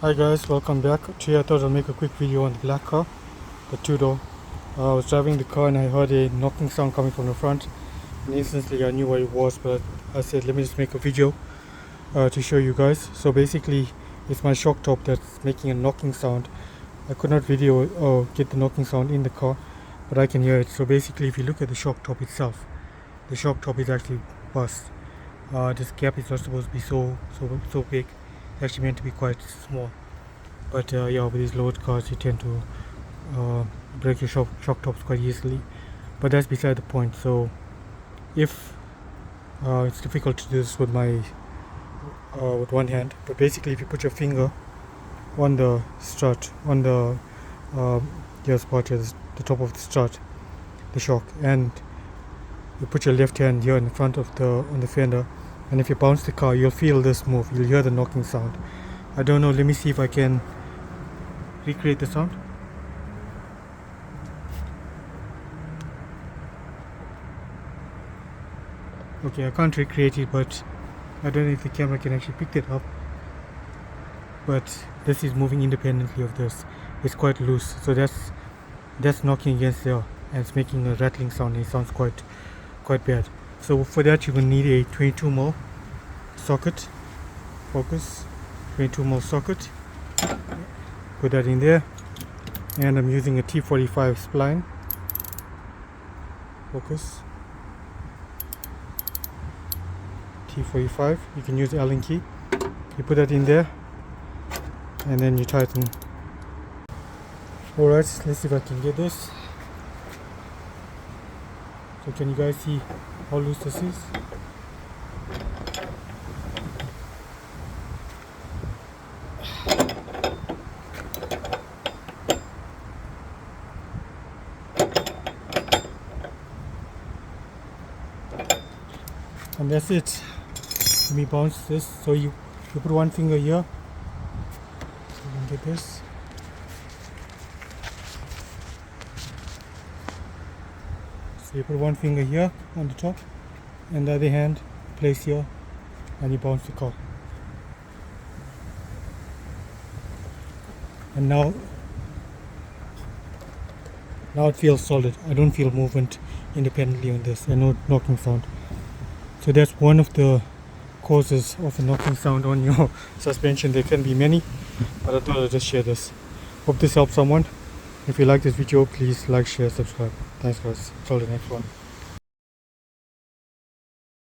Hi guys, welcome back. Today I thought I'll make a quick video on the black car, the two-door. I was driving the car and I heard a knocking sound coming from the front, and instantly I knew what it was, but I said let me just make a video to show you guys. So basically it's my shock top that's making a knocking sound. I could not video or get the knocking sound in the car, but I can hear it. So basically if you look at the shock top itself, the shock top is actually bust. This gap is not supposed to be so big. It's actually meant to be quite small. But yeah, with these load cars you tend to break your shock tops quite easily. But that's beside the point. So if it's difficult to do this with with one hand, but basically if you put your finger on the strut, on the spot here, the top of the strut, the shock, and you put your left hand here in front of on the fender, and if you bounce the car, you'll feel this move. You'll hear the knocking sound. I don't know. Let me see if I can recreate the sound. Okay, I can't recreate it, but I don't know if the camera can actually pick it up. But this is moving independently of this. It's quite loose, so that's knocking against there, and it's making a rattling sound. And it sounds quite bad. So for that you're going to need a 22mm socket. Focus. 22mm socket. Put that in there, and I'm using a T45 spline. Focus. T45. You can use Allen key. You put that in there, and then you tighten. Alright, let's see if I can get this. So can you guys see how loose this is? And that's it. Let me bounce this. So you put one finger here. So you can get this. So you put one finger here on the top, and the other hand place here, and you bounce the car. And now it feels solid. I don't feel movement independently on this, and no knocking sound. So that's one of the causes of a knocking sound on your suspension. There can be many, but I thought I'd just share this. Hope this helps someone. If you like this video, please like, share, subscribe. Thanks guys. Till the next one.